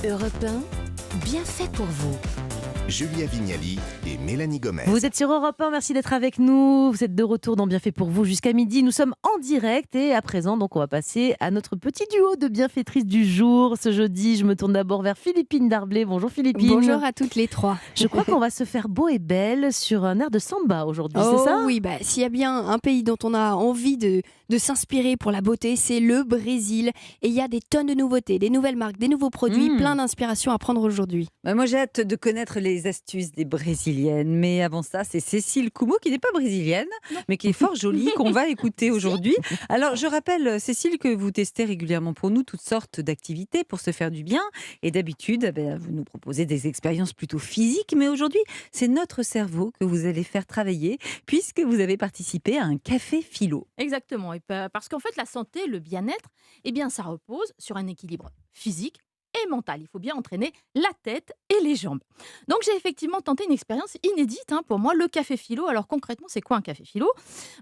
Europe 1, bien fait pour vous. Julia Vignali et Mélanie Gomez. Vous êtes sur Europe 1, merci d'être avec nous. Vous êtes de retour dans Bien fait pour vous jusqu'à midi. Nous sommes en direct et à présent, donc, on va passer à notre petit duo de bienfaitrices du jour. Ce jeudi, je me tourne d'abord vers Philippine Darblay. Bonjour Philippine. Bonjour à toutes les trois. Je crois qu'on va se faire beau et belle sur un air de samba aujourd'hui, c'est ça ? Oui, s'il y a bien un pays dont on a envie de s'inspirer pour la beauté, c'est le Brésil. Et il y a des tonnes de nouveautés, des nouvelles marques, des nouveaux produits, plein d'inspiration à prendre aujourd'hui. Moi, j'ai hâte de connaître les astuces des Brésiliennes. Mais avant ça, c'est Cécile Coumeau, qui n'est pas brésilienne, mais qui est fort jolie, qu'on va écouter aujourd'hui. Alors, je rappelle, Cécile, que vous testez régulièrement pour nous toutes sortes d'activités pour se faire du bien. Et d'habitude, vous nous proposez des expériences plutôt physiques. Mais aujourd'hui, c'est notre cerveau que vous allez faire travailler, puisque vous avez participé à un café philo. Exactement. Et parce qu'en fait, la santé, le bien-être, ça repose sur un équilibre physique et mental. Il faut bien entraîner la tête et les jambes. Donc, j'ai effectivement tenté une expérience inédite pour moi, le café philo. Alors, concrètement, c'est quoi un café philo ?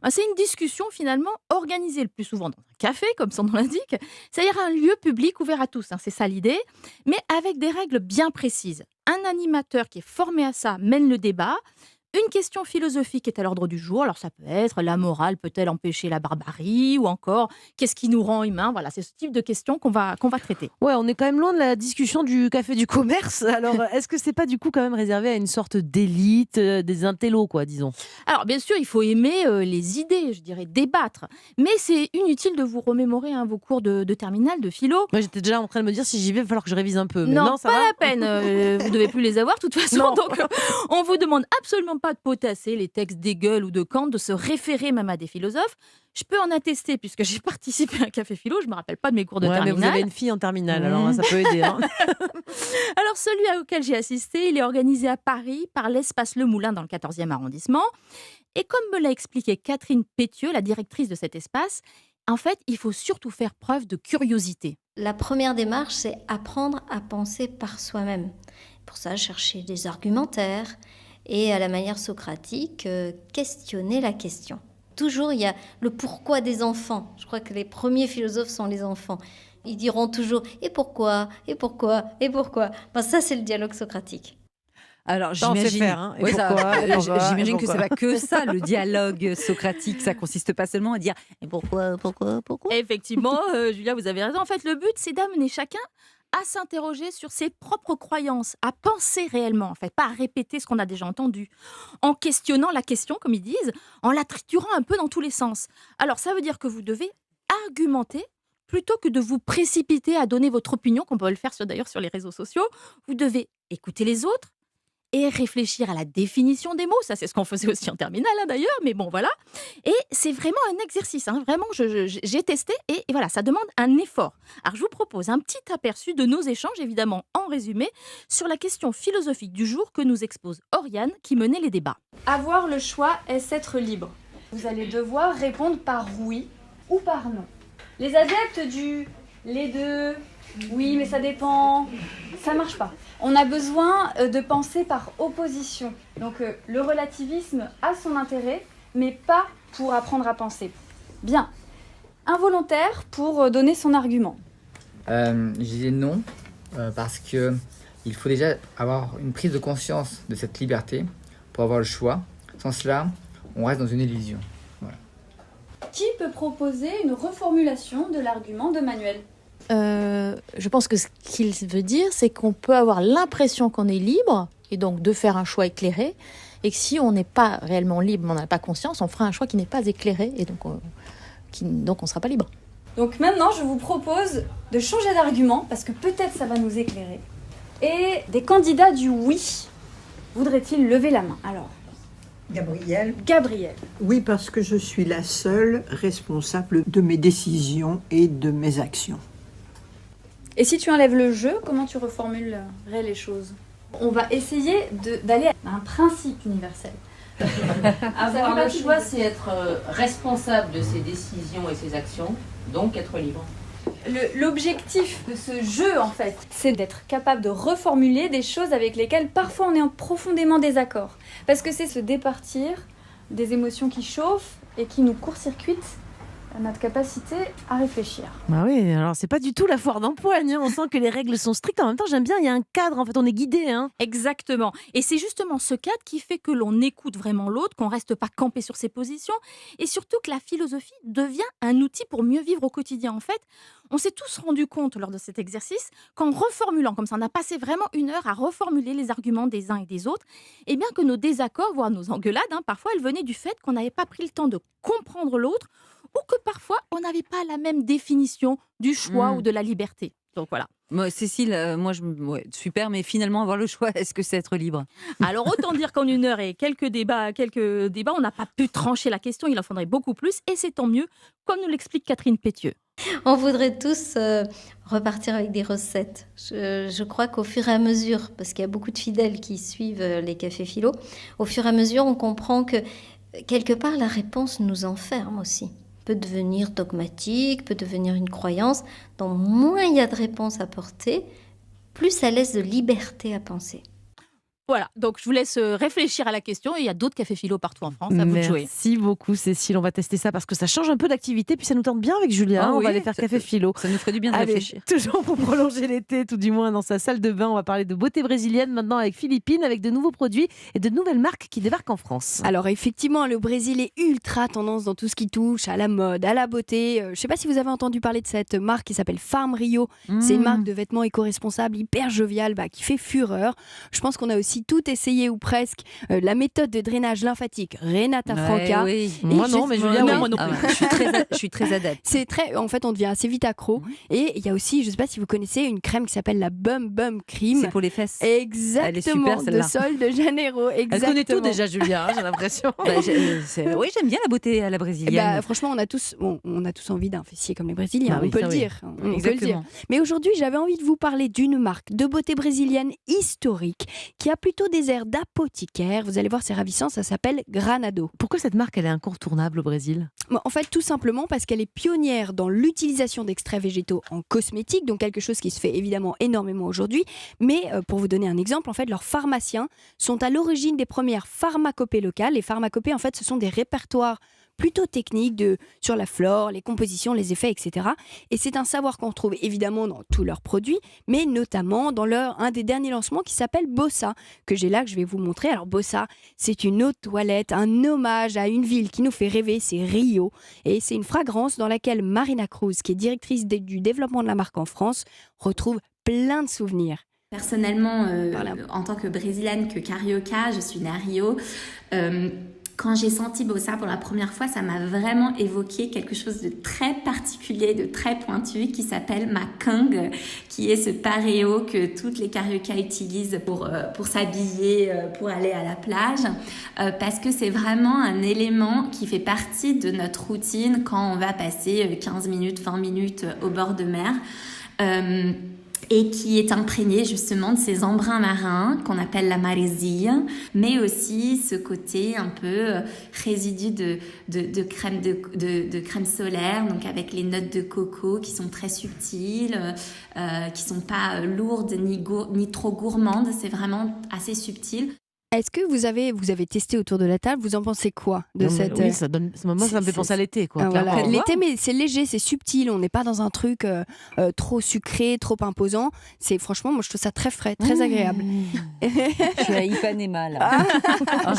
C'est une discussion, finalement, organisée le plus souvent dans un café, comme son nom l'indique. C'est-à-dire un lieu public ouvert à tous. C'est ça l'idée. Mais avec des règles bien précises. Un animateur qui est formé à ça mène le débat. Une question philosophique est à l'ordre du jour. Alors ça peut être la morale peut-elle empêcher la barbarie ou encore qu'est-ce qui nous rend humains. Voilà, c'est ce type de questions qu'on va traiter. Ouais, on est quand même loin de la discussion du café du commerce. Alors, est-ce que c'est pas du coup quand même réservé à une sorte d'élite, des intellos, quoi, disons ? Alors bien sûr, il faut aimer les idées, je dirais débattre. Mais c'est inutile de vous remémorer vos cours de terminale, de philo. Moi, j'étais déjà en train de me dire si j'y vais, il va falloir que je révise un peu. Mais non, ça pas va la peine. Vous devez plus les avoir de toute façon. Non. Donc, on vous demande absolument pas de potasser les textes d'Hegel ou de Kant, de se référer même à des philosophes. Je peux en attester puisque j'ai participé à un café philo. Je me rappelle pas de mes cours de terminale. Mais vous avez une fille en terminale, alors ça peut aider. Alors celui auquel j'ai assisté, il est organisé à Paris par l'Espace Le Moulin dans le 14e arrondissement. Et comme me l'a expliqué Catherine Pétieux, la directrice de cet espace, en fait, il faut surtout faire preuve de curiosité. La première démarche, c'est apprendre à penser par soi-même. Pour ça, chercher des argumentaires et à la manière socratique, questionner la question. Toujours, il y a le pourquoi des enfants. Je crois que les premiers philosophes sont les enfants. Ils diront toujours « et pourquoi ? Et pourquoi ? Et pourquoi ?» Ça, c'est le dialogue socratique. Alors, j'imagine que c'est pas que ça, le dialogue socratique. Ça consiste pas seulement à dire « et pourquoi ?» Effectivement, Julia, vous avez raison. En fait, le but, c'est d'amener chacun à s'interroger sur ses propres croyances, à penser réellement, en fait, pas à répéter ce qu'on a déjà entendu, en questionnant la question, comme ils disent, en la triturant un peu dans tous les sens. Alors, ça veut dire que vous devez argumenter plutôt que de vous précipiter à donner votre opinion, qu'on peut le faire d'ailleurs sur les réseaux sociaux. Vous devez écouter les autres et réfléchir à la définition des mots. Ça, c'est ce qu'on faisait aussi en terminale, d'ailleurs, mais bon, voilà. Et c'est vraiment un exercice, vraiment, j'ai testé, et voilà, ça demande un effort. Alors, je vous propose un petit aperçu de nos échanges, évidemment, en résumé, sur la question philosophique du jour que nous expose Oriane, qui menait les débats. Avoir le choix, est-ce être libre ? Vous allez devoir répondre par oui ou par non. Les adeptes du « les deux », oui, mais ça dépend, ça marche pas. On a besoin de penser par opposition. Donc le relativisme a son intérêt, mais pas pour apprendre à penser. Bien. Involontaire pour donner son argument. Je disais non, parce que il faut déjà avoir une prise de conscience de cette liberté pour avoir le choix. Sans cela, on reste dans une illusion. Voilà. Qui peut proposer une reformulation de l'argument de Manuel ? Je pense que ce qu'il veut dire, c'est qu'on peut avoir l'impression qu'on est libre, et donc de faire un choix éclairé, et que si on n'est pas réellement libre, on n'a pas conscience, on fera un choix qui n'est pas éclairé, et donc on ne sera pas libre. Donc maintenant, je vous propose de changer d'argument, parce que peut-être ça va nous éclairer. Et des candidats du oui, voudraient-ils lever la main ? Alors, Gabriel. Oui, parce que je suis la seule responsable de mes décisions et de mes actions. Et si tu enlèves le jeu, comment tu reformulerais les choses ? On va essayer d'aller à un principe universel. Avoir le choix, c'est être responsable de ses décisions et ses actions, donc être libre. L'objectif de ce jeu, en fait, c'est d'être capable de reformuler des choses avec lesquelles parfois on est en profondément désaccord. Parce que c'est se départir des émotions qui chauffent et qui nous court-circuitent à notre capacité à réfléchir. Bah oui, alors c'est pas du tout la foire d'empoigne, hein. On sent que les règles sont strictes. En même temps, j'aime bien, il y a un cadre, en fait, on est guidé. Hein. Exactement. Et c'est justement ce cadre qui fait que l'on écoute vraiment l'autre, qu'on reste pas campé sur ses positions, et surtout que la philosophie devient un outil pour mieux vivre au quotidien. En fait, on s'est tous rendu compte lors de cet exercice qu'en reformulant, comme ça, on a passé vraiment 1 heure à reformuler les arguments des uns et des autres, et bien que nos désaccords, voire nos engueulades, parfois elles venaient du fait qu'on n'avait pas pris le temps de comprendre l'autre, ou que parfois on n'avait pas la même définition du choix ou de la liberté. Donc voilà. Moi, Cécile, super, mais finalement, avoir le choix, est-ce que c'est être libre? Alors autant dire qu'en 1 heure et quelques débats, on n'a pas pu trancher la question, il en faudrait beaucoup plus, et c'est tant mieux, comme nous l'explique Catherine Pétieux. On voudrait tous repartir avec des recettes. Je crois qu'au fur et à mesure, parce qu'il y a beaucoup de fidèles qui suivent les cafés philo, au fur et à mesure, on comprend que quelque part, la réponse nous enferme aussi. Peut devenir dogmatique, peut devenir une croyance. Donc, moins il y a de réponses à apporter, plus ça laisse de liberté à penser. Voilà, donc je vous laisse réfléchir à la question. Et il y a d'autres cafés philo partout en France, à vous de jouer. Merci beaucoup Cécile, on va tester ça parce que ça change un peu d'activité, puis ça nous tente bien avec Julia, on va aller faire café philo. Ça nous ferait du bien de réfléchir. Toujours pour prolonger l'été, tout du moins dans sa salle de bain, on va parler de beauté brésilienne maintenant avec Philippine, avec de nouveaux produits et de nouvelles marques qui débarquent en France. Alors effectivement, le Brésil est ultra tendance dans tout ce qui touche à la mode, à la beauté. Je ne sais pas si vous avez entendu parler de cette marque qui s'appelle Farm Rio. C'est une marque de vêtements éco-responsables, hyper joviale, qui fait fureur. Je pense qu'on a aussi tout essayé ou presque. La méthode de drainage lymphatique Renata Franca. Oui. Moi non, mais Julia, moi non plus. Je suis très adepte. C'est très, en fait, on devient assez vite accro. Et il y a aussi, je ne sais pas si vous connaissez, une crème qui s'appelle la Bum Bum Cream. C'est pour les fesses. Exactement. Elle est super, de celle-là. Sol de Janeiro. Elle Exactement. connaît tout déjà Julia, j'ai l'impression. Oui, j'aime bien la beauté à la brésilienne. Franchement, on a tous envie d'un fessier comme les Brésiliens, oui, on peut ça le oui. dire. On peut le Exactement. dire. Mais aujourd'hui, j'avais envie de vous parler d'une marque de beauté brésilienne historique qui a plutôt des airs d'apothicaire. Vous allez voir, c'est ravissant, ça s'appelle Granado. Pourquoi cette marque elle est incontournable au Brésil? En fait, tout simplement parce qu'elle est pionnière dans l'utilisation d'extraits végétaux en cosmétique, donc quelque chose qui se fait évidemment énormément aujourd'hui. Mais pour vous donner un exemple, en fait, leurs pharmaciens sont à l'origine des premières pharmacopées locales. Les pharmacopées, en fait, ce sont des répertoires plutôt techniques sur la flore, les compositions, les effets, etc. Et c'est un savoir qu'on retrouve évidemment dans tous leurs produits, mais notamment dans un des derniers lancements qui s'appelle Bossa, que j'ai là, que je vais vous montrer. Alors Bossa, c'est une eau de toilette, un hommage à une ville qui nous fait rêver, c'est Rio. Et c'est une fragrance dans laquelle Marina Cruz, qui est directrice du développement de la marque en France, retrouve plein de souvenirs. Personnellement, en tant que brésilienne, que carioca, je suis née à Rio. Quand j'ai senti Bossa pour la première fois, ça m'a vraiment évoqué quelque chose de très particulier, de très pointu, qui s'appelle ma cangue, qui est ce paréo que toutes les cariocas utilisent pour s'habiller, pour aller à la plage, parce que c'est vraiment un élément qui fait partie de notre routine quand on va passer 15 minutes, 20 minutes au bord de mer. Et qui est imprégné justement de ces embruns marins qu'on appelle la marésie, mais aussi ce côté un peu résidu de crème solaire, donc avec les notes de coco qui sont très subtiles, qui sont pas lourdes ni trop gourmandes, c'est vraiment assez subtil. Est-ce que vous avez testé autour de la table? Vous en pensez quoi de cette... Oui, ça me fait penser à l'été. Voilà. L'été, mais c'est léger, c'est subtil. On n'est pas dans un truc trop sucré, trop imposant. Franchement, moi, je trouve ça très frais, très agréable. Je suis à Ipanema, là.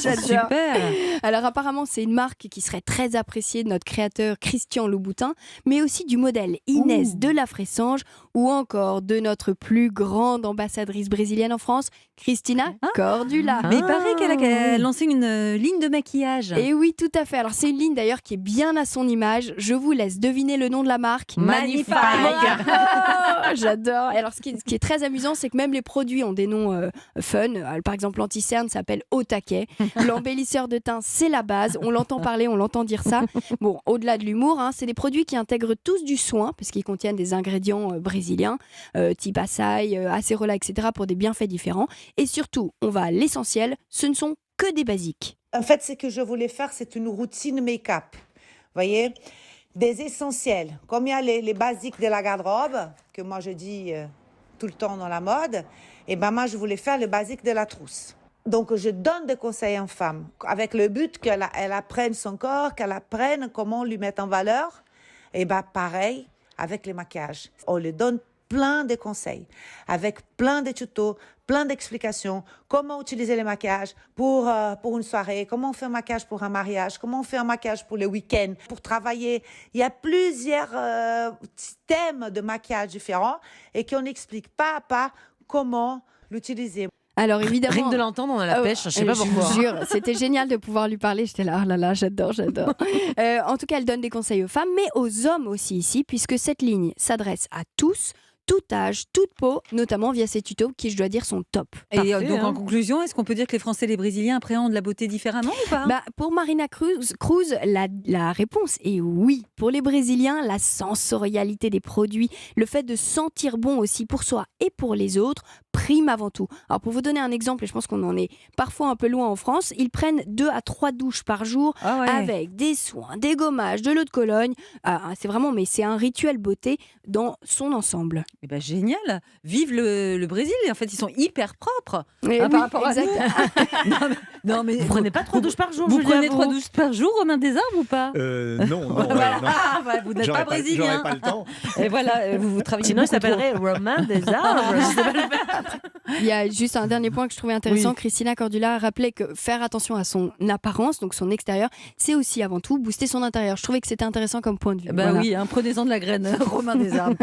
J'adore. Super. Alors, apparemment, c'est une marque qui serait très appréciée de notre créateur Christian Louboutin, mais aussi du modèle Inès de la Fressange ou encore de notre plus grande ambassadrice brésilienne en France, Cristina Cordula. Mais il paraît qu'elle a lancé une ligne de maquillage. Et oui, tout à fait. Alors, c'est une ligne d'ailleurs qui est bien à son image. Je vous laisse deviner le nom de la marque. Magnifique. J'adore. Alors, ce qui est très amusant, c'est que même les produits ont des noms fun. Par exemple, l'anti-cerne s'appelle Au Taquet. L'embellisseur de teint, c'est la base. On l'entend parler, on l'entend dire ça. Bon, au-delà de l'humour, c'est des produits qui intègrent tous du soin, parce qu'ils contiennent des ingrédients brésiliens, type açaï, acérola, etc., pour des bienfaits différents. Et surtout, on va à l'essentiel, ce ne sont que des basiques. En fait, ce que je voulais faire, c'est une routine make-up. Vous voyez, des essentiels. Comme il y a les basiques de la garde-robe, que moi je dis tout le temps dans la mode, et ben moi je voulais faire le basique de la trousse. Donc je donne des conseils aux femmes, avec le but qu'elle apprenne son corps, qu'elle apprenne comment lui mettre en valeur, Et pareil avec les maquillages. On leur donne plein de conseils, avec plein de tutos, plein d'explications, comment utiliser les maquillages pour une soirée, comment on fait un maquillage pour un mariage, comment on fait un maquillage pour le week-end, pour travailler. Il y a plusieurs thèmes de maquillage différents et qu'on explique pas à pas comment l'utiliser. Alors évidemment, rien que de l'entendre, on a la pêche, je sais pas pourquoi. Je vous jure, c'était génial de pouvoir lui parler. J'étais là, oh là là, j'adore. En tout cas, elle donne des conseils aux femmes, mais aux hommes aussi ici, puisque cette ligne s'adresse à tous, tout âge, toute peau, notamment via ces tutos qui, je dois dire, sont top. Et Parfait, donc en conclusion, est-ce qu'on peut dire que les Français et les Brésiliens appréhendent la beauté différemment ou pas? Pour Marina Cruz, la réponse est oui. Pour les Brésiliens, la sensorialité des produits, le fait de sentir bon aussi pour soi et pour les autres, prime avant tout. Alors pour vous donner un exemple, et je pense qu'on en est parfois un peu loin en France, ils prennent 2 à 3 douches par jour avec des soins, des gommages, de l'eau de Cologne. C'est vraiment, mais c'est un rituel beauté dans son ensemble. Eh ben, génial. Vive le Brésil. En fait, ils sont hyper propres par rapport à nous. non, mais Vous prenez pas 3 douches par jour, Vous Julia, prenez 3 douches par jour, Romain Desarbes, ou pas? Non. Voilà. Non. Vous n'êtes J'aurais pas brésilien. J'aurais pas le temps. Et voilà, vous travaillez. Sinon, il beaucoup s'appellerait Romain Desarbes. Je sais pas le faire. Il y a juste un dernier point que je trouvais intéressant. Oui. Christina Cordula a rappelé que faire attention à son apparence, donc son extérieur, c'est aussi avant tout booster son intérieur. Je trouvais que c'était intéressant comme point de vue. Voilà. Oui, prenez-en de la graine, Romain Desarbes.